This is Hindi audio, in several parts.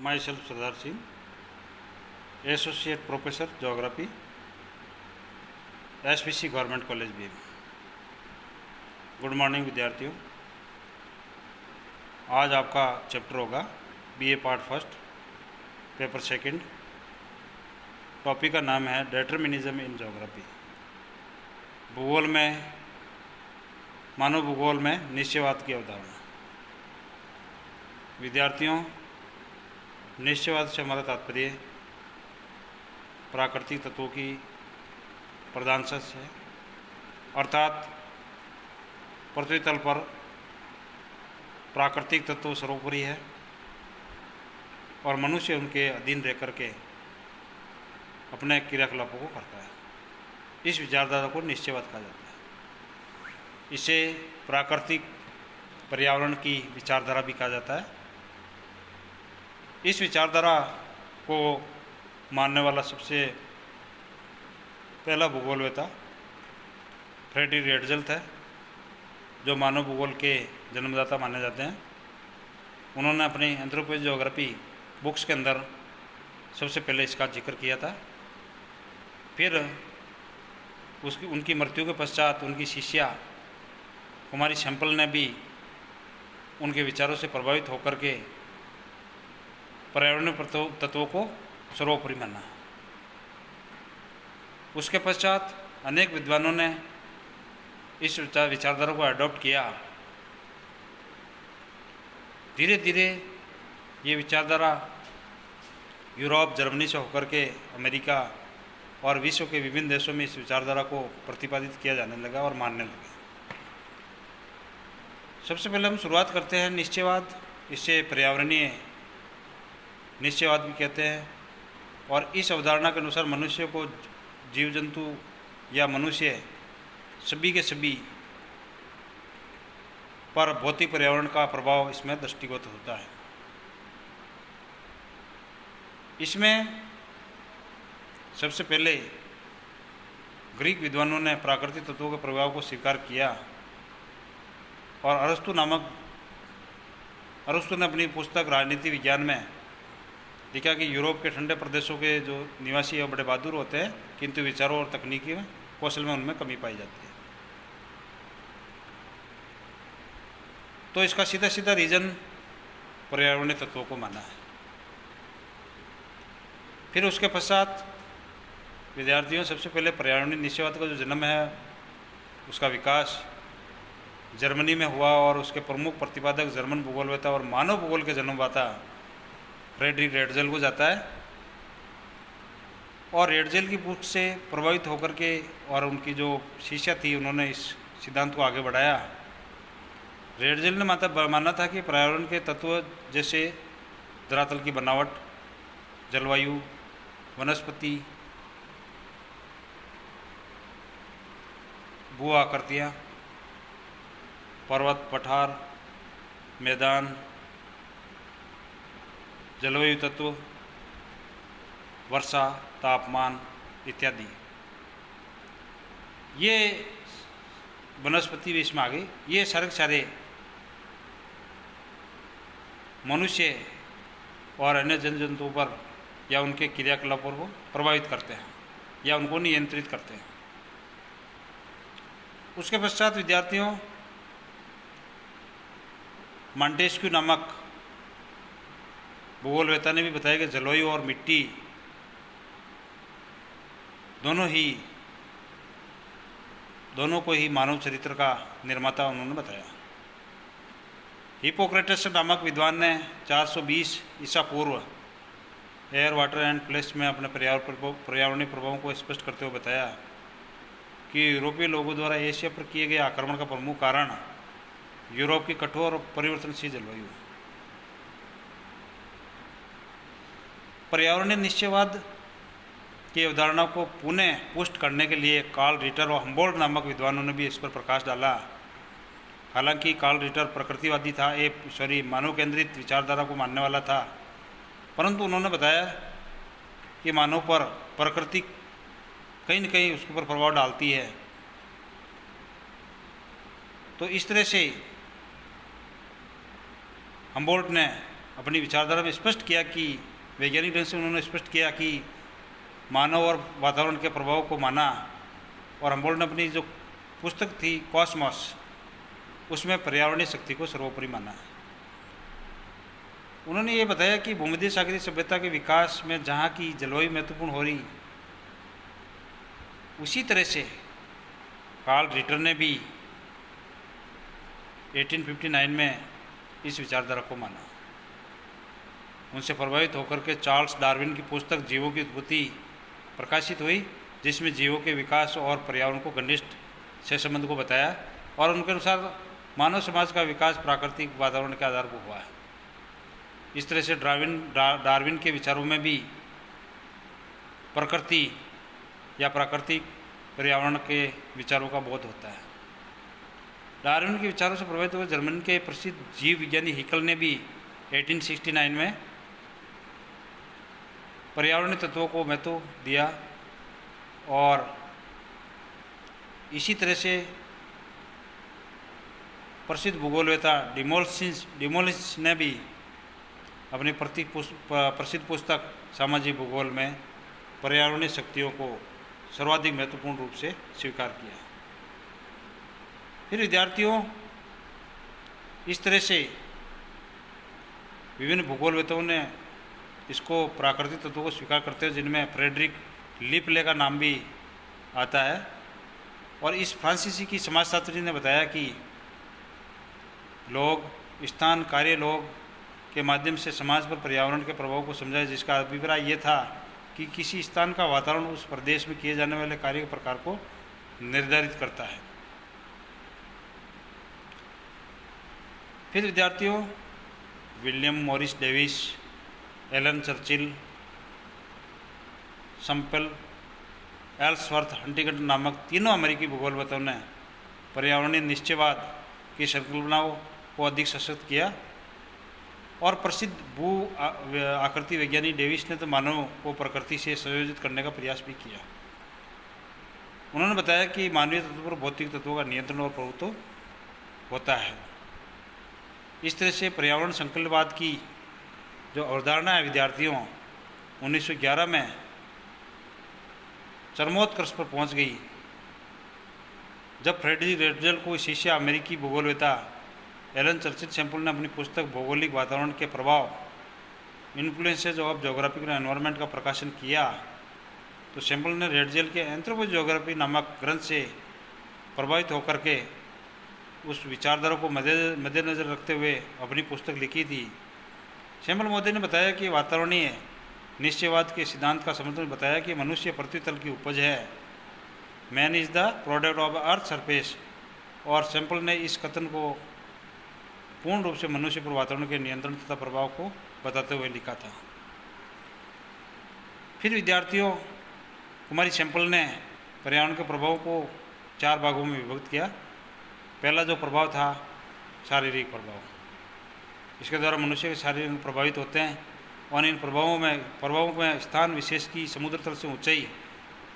myself Sardar Singh, Associate Professor Geography, SPC government college भी। गुड मॉर्निंग विद्यार्थियों। आज आपका चैप्टर होगा BA part first paper second. Topic का नाम है डिटर्मिनिज्म इन ज्योग्राफी। भूगोल में, मानव भूगोल में निश्चयवाद की अवधारणा। विद्यार्थियों, निश्चयवाद से हमारा तात्पर्य प्राकृतिक तत्वों की प्रधानता से है, अर्थात पृथ्वी तल पर प्राकृतिक तत्व सर्वोपरि है और मनुष्य उनके अधीन रह करके अपने क्रियाकलापों को करता है। इस विचारधारा को निश्चयवाद कहा जाता है। इसे प्राकृतिक पर्यावरण की विचारधारा भी कहा जाता है। इस विचारधारा को मानने वाला सबसे पहला भूगोलवेता फ्रेडरिक रेटजेल था, जो मानव भूगोल के जन्मदाता माने जाते हैं। उन्होंने अपनी एंथ्रोपोलॉजी ज्योग्राफी बुक्स के अंदर सबसे पहले इसका जिक्र किया था। फिर उनकी मृत्यु के पश्चात उनकी शिष्या कुमारी सैंपल ने भी उनके विचारों से प्रभावित होकर के पर्यावरणीय तत्वों को सर्वोपरि माना। उसके पश्चात अनेक विद्वानों ने इस विचारधारा को अडॉप्ट किया। धीरे धीरे ये विचारधारा यूरोप, जर्मनी से होकर के अमेरिका और विश्व के विभिन्न देशों में इस विचारधारा को प्रतिपादित किया जाने लगा और मानने लगे। सबसे पहले हम शुरुआत करते हैं निश्चयवाद। इसे पर्यावरणीय निश्चयवाद भी कहते हैं और इस अवधारणा के अनुसार मनुष्य को, जीव जंतु या मनुष्य सभी के सभी पर भौतिक पर्यावरण का प्रभाव इसमें दृष्टिगत होता है। इसमें सबसे पहले ग्रीक विद्वानों ने प्राकृतिक तत्वों के प्रभाव को स्वीकार किया और अरस्तु ने अपनी पुस्तक राजनीति विज्ञान में लिखा कि यूरोप के ठंडे प्रदेशों के जो निवासी है बड़े बहादुर होते हैं, किंतु विचारों और तकनीकी में, कौशल में उनमें कमी पाई जाती है। तो इसका सीधा सीधा रीजन पर्यावरणीय तत्वों को माना है। फिर उसके पश्चात विद्यार्थियों, सबसे पहले पर्यावरणीय निश्चयवाद का जो जन्म है उसका विकास जर्मनी में हुआ और उसके प्रमुख प्रतिपादक जर्मन भूगोलवेता और मानव भूगोल के जन्मदाता फ्रेडरिक रेटजेल को जाता है। और रेटजेल की बुक से प्रभावित होकर के और उनकी जो शिष्या थी, उन्होंने इस सिद्धांत को आगे बढ़ाया। रेटजेल ने माना था कि पर्यावरण के तत्व जैसे धरातल की बनावट, जलवायु, वनस्पति, भू आकृतियाँ, पर्वत, पठार, मैदान, जलवायु तत्व, वर्षा, तापमान इत्यादि, ये वनस्पति भी इसमें आ गई। ये सारे मनुष्य और अन्य जंतुओं पर या उनके क्रियाकलापों को प्रभावित करते हैं या उनको नियंत्रित करते हैं। उसके पश्चात विद्यार्थियों, मॉन्टेस्क्यू नामक भूगोलवेता ने भी बताया कि जलवायु और मिट्टी दोनों को ही मानव चरित्र का निर्माता उन्होंने बताया। हिप्पोक्रेटस नामक विद्वान ने 420 ईसा पूर्व एयर, वाटर एंड प्लेस में अपने पर्यावरणीय प्रभावों को स्पष्ट करते हुए बताया कि यूरोपीय लोगों द्वारा एशिया पर किए गए आक्रमण का प्रमुख कारण यूरोप की कठोर और परिवर्तनशील जलवायु। पर्यावरणीय निश्चयवाद की अवधारणा को पुनः पुष्ट करने के लिए कार्ल रिटर और हम्बोल्ट नामक विद्वानों ने भी इस पर प्रकाश डाला। हालांकि कार्ल रिटर प्रकृतिवादी था, मानव केंद्रित विचारधारा को मानने वाला था, परंतु उन्होंने बताया कि मानव पर प्रकृति कहीं न कहीं उसके ऊपर प्रभाव डालती है। तो इस तरह से हम्बोल्ट ने अपनी विचारधारा में स्पष्ट किया कि वैज्ञानिक ढंग से उन्होंने स्पष्ट किया कि मानव और वातावरण के प्रभाव को माना। और हमबोल्ट ने अपनी जो पुस्तक थी कॉस्मॉस, उसमें पर्यावरणीय शक्ति को सर्वोपरि माना। उन्होंने ये बताया कि भूमध्य सागरीय सभ्यता के विकास में जहाँ की जलवायु महत्वपूर्ण हो रही, उसी तरह से कार्ल रिटर ने भी 1859 में इस विचारधारा को माना। उनसे प्रभावित होकर के चार्ल्स डार्विन की पुस्तक जीवों की उत्पत्ति प्रकाशित हुई, जिसमें जीवों के विकास और पर्यावरण को घनिष्ठ से संबंध को बताया। और उनके अनुसार मानव समाज का विकास प्राकृतिक वातावरण के आधार पर हुआ है। इस तरह से डार्विन के विचारों में भी प्रकृति या प्राकृतिक पर्यावरण के विचारों का बोध होता है। डार्विन के विचारों से प्रभावित हुए जर्मनी के प्रसिद्ध जीव विज्ञानी हिकल ने भी 1869 में पर्यावरणीय तत्वों को महत्व दिया। और इसी तरह से प्रसिद्ध भूगोलवेता डिमोलिस ने भी अपनी प्रसिद्ध पुस्तक सामाजिक भूगोल में पर्यावरणीय शक्तियों को सर्वाधिक महत्वपूर्ण रूप से स्वीकार किया। फिर विद्यार्थियों, इस तरह से विभिन्न भूगोलवेताओं ने इसको प्राकृतिक तत्वों को स्वीकार करते हैं, जिनमें फ्रेडरिक लिपले का नाम भी आता है। और इस फ्रांसीसी की समाजशास्त्री ने बताया कि लोग स्थान कार्य लोग के माध्यम से समाज पर पर्यावरण के प्रभाव को समझाए, जिसका अभिप्राय ये था कि किसी स्थान का वातावरण उस प्रदेश में किए जाने वाले कार्य के प्रकार को निर्धारित करता है। फिर विद्यार्थियों, William Morris Davis, Ellen Churchill, Semple, Ellsworth Huntington नामक तीनों अमेरिकी भूगोलवेताओं ने पर्यावरणीय निश्चयवाद की संकल्पनाओं को अधिक सशक्त किया। और प्रसिद्ध भू आकृति वैज्ञानिक डेविस ने तो मानव को प्रकृति से संयोजित करने का प्रयास भी किया। उन्होंने बताया कि मानवीय तत्वों पर भौतिक तत्वों का नियंत्रण और प्रभुत्व होता है। इस तरह से पर्यावरण संकल्पवाद की जो अवधारणा है विद्यार्थियों 1911 में चरमोत्कर्ष पर पहुंच गई, जब फ्रेडरिक रेडजल को शिष्य अमेरिकी भूगोलवेता एलन चर्चिल सैंपल ने अपनी पुस्तक भौगोलिक वातावरण के प्रभाव इन्फ्लुएंसेज ऑफ जोग्राफिकल एनवायरनमेंट का प्रकाशन किया, तो सैंपल ने रेडजल के एंथ्रोपोजियोग्राफी नामक ग्रंथ से प्रभावित होकर के उस विचारधारा को मद्देनजर रखते हुए अपनी पुस्तक लिखी थी। सैंपल महोदय ने बताया कि वातावरणीय निश्चयवाद के सिद्धांत का समर्थन बताया कि मनुष्य पृथ्वी तल की उपज है, man is the product of earth surface. और सैंपल ने इस कथन को पूर्ण रूप से मनुष्य पर वातावरण के नियंत्रण तथा प्रभाव को बताते हुए लिखा था। फिर विद्यार्थियों, कुमारी सैंपल ने पर्यावरण के प्रभाव को 4 भागों में विभक्त किया। पहला जो प्रभाव था शारीरिक प्रभाव, इसके द्वारा मनुष्य के शारीर प्रभावित होते हैं। और इन प्रभावों में स्थान विशेष की समुद्र तल से ऊंचाई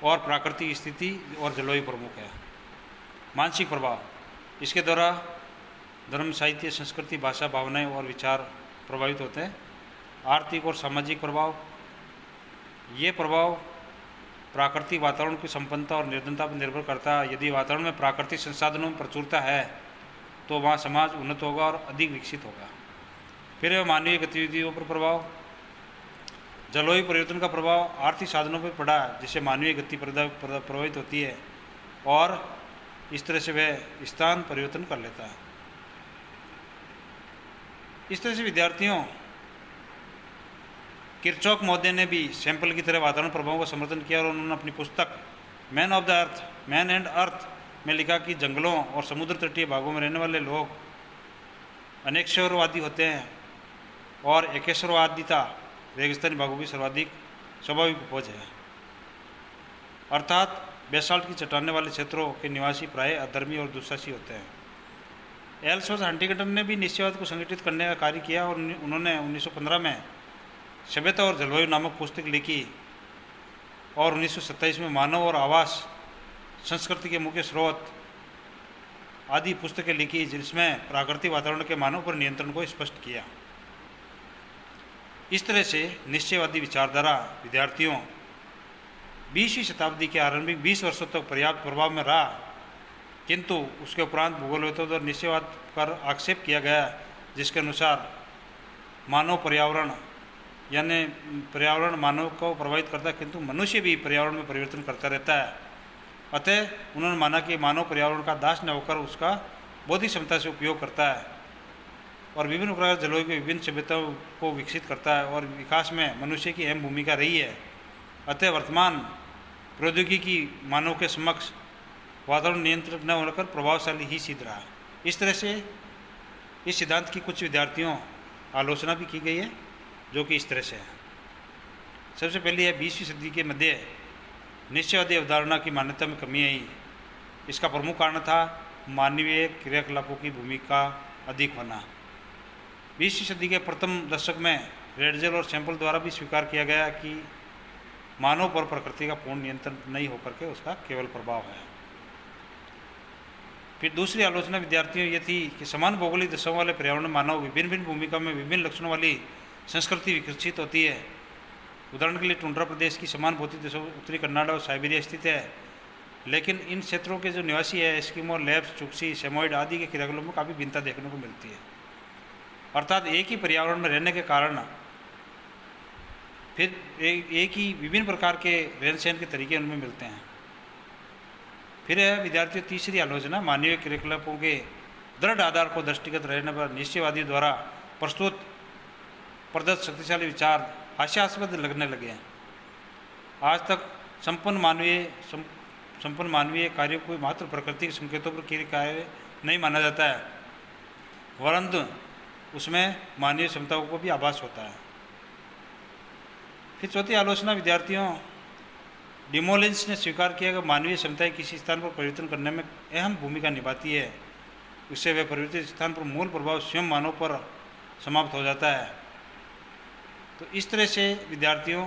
और प्राकृतिक स्थिति और जलवायु प्रमुख है। मानसिक प्रभाव, इसके द्वारा धर्म, साहित्य, संस्कृति, भाषा, भावनाएं और विचार प्रभावित होते हैं। आर्थिक और सामाजिक प्रभाव, ये प्रभाव प्राकृतिक वातावरण की संपन्नता और निर्धनता पर निर्भर करता है। यदि वातावरण में प्राकृतिक संसाधनों में प्रचुरता है तो वहाँ समाज उन्नत होगा और अधिक विकसित होगा। फिर मानवीय गतिविधियों पर प्रभाव, जलवायु परिवर्तन का प्रभाव आर्थिक साधनों पर पड़ा, जिससे मानवीय गति प्रभावित होती है और इस तरह से वह स्थान परिवर्तन कर लेता है। इस तरह से विद्यार्थियों, किरचॉफ महोदय ने भी सैंपल की तरह वातावरण प्रभावों का समर्थन किया और उन्होंने अपनी पुस्तक मैन एंड अर्थ में लिखा कि जंगलों और समुद्र तटीय भागों में रहने वाले लोग अनेकश्वरवादी होते हैं और एकेश्वरवादिता रेगिस्तानी भागों की सर्वाधिक स्वाभाविक उपज है। अर्थात बेसाल्ट की चट्टानें वाले क्षेत्रों के निवासी प्रायः अधर्मी और दुस्साहसी होते हैं। एल्सवर्थ हंटिंगटन ने भी निश्चयवाद को संगठित करने का कार्य किया और उन्होंने 1915 में सभ्यता और जलवायु नामक पुस्तक लिखी और 1927 में मानव और आवास संस्कृति के मुख्य स्रोत आदि पुस्तकें लिखी, जिसमें प्राकृतिक वातावरण के मानव पर नियंत्रण को स्पष्ट किया। इस तरह से निश्चयवादी विचारधारा विद्यार्थियों 20वीं शताब्दी के आरंभिक 20 वर्षों तक पर्याप्त प्रभाव में रहा, किंतु उसके उपरांत भूगोलवेत्ताओं द्वारा निश्चयवाद पर आक्षेप किया गया, जिसके अनुसार मानव पर्यावरण यानी पर्यावरण मानव को प्रभावित करता है, किंतु मनुष्य भी पर्यावरण में परिवर्तन करता रहता है। अतः उन्होंने माना कि मानव पर्यावरण का दास न होकर उसका बौद्धिक क्षमता से उपयोग करता है और विभिन्न प्रकार जलवायु की विभिन्न सभ्यताओं को विकसित करता है और विकास में मनुष्य की अहम भूमिका रही है। अतः वर्तमान प्रौद्योगिकी मानव के समक्ष वातावरण नियंत्रित न होकर प्रभावशाली ही सिद्ध रहा। इस तरह से इस सिद्धांत की कुछ विद्यार्थियों आलोचना भी की गई है, जो कि इस तरह से है। सबसे पहले है 20वीं सदी के मध्य निश्चयवादी अवधारणा की मान्यता में कमी आई। इसका प्रमुख कारण था मानवीय क्रियाकलापों की भूमिका अधिक होना। 20वीं सदी के प्रथम दशक में रेडजेल और सैंपल द्वारा भी स्वीकार किया गया कि मानव पर प्रकृति का पूर्ण नियंत्रण नहीं होकर के उसका केवल प्रभाव है। फिर दूसरी आलोचना विद्यार्थियों ये थी कि समान भौगोलिक दशाओं वाले पर्यावरण में मानव विभिन्न भिन्न भूमिका में विभिन्न लक्षणों वाली संस्कृति विकसित होती है। उदाहरण के लिए टुंड्रा प्रदेश की समान भौतिक दशाओं उत्तरी कनाडा और साइबेरिया स्थित है, लेकिन इन क्षेत्रों के जो निवासी है एस्किमो, लेप्स, चुक्सी, सेमोइड आदि के क्रियाकलापों में काफ़ी भिन्नता देखने को मिलती है। अर्थात एक ही पर्यावरण में रहने के कारण फिर एक ही विभिन्न प्रकार के रहन सहन के तरीके उनमें मिलते हैं। फिर है विद्यार्थियों तीसरी आलोचना मानवीय क्रियाकलापों के दृढ़ आधार को दृष्टिगत रहने पर निश्चयवादियों द्वारा प्रस्तुत प्रदत्त शक्तिशाली विचार हास्यास्पद लगने लगे हैं। आज तक संपन्न मानवीय कार्यों को मात्र प्रकृति के संकेतों पर किए कार्य नहीं माना जाता है, वरन्तु उसमें मानवीय क्षमताओं को भी आभास होता है। फिर चौथी आलोचना विद्यार्थियों डिमोलिंस ने स्वीकार किया कि मानवीय क्षमताएं किसी स्थान पर परिवर्तन करने में अहम भूमिका निभाती है। उससे वह परिवर्तित स्थान पर मूल प्रभाव स्वयं मानव पर समाप्त हो जाता है। तो इस तरह से विद्यार्थियों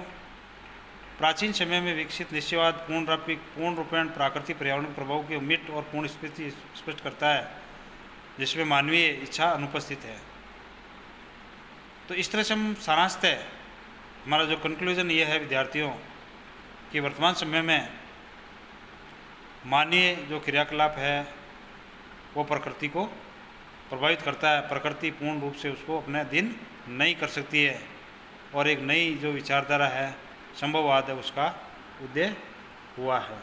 प्राचीन समय में विकसित निश्चयवाद पूर्ण रूपेण प्राकृतिक पर्यावरण के प्रभाव की मिट और पूर्ण स्थिति स्पष्ट करता है, जिसमें मानवीय इच्छा अनुपस्थित है। तो इस तरह से हम सारांशतः हमारा जो कंक्लूजन ये है विद्यार्थियों कि वर्तमान समय में मानवीय जो क्रियाकलाप है वो प्रकृति को प्रभावित करता है। प्रकृति पूर्ण रूप से उसको अपने अधीन नहीं कर सकती है और एक नई जो विचारधारा है संभववाद है उसका उदय हुआ है।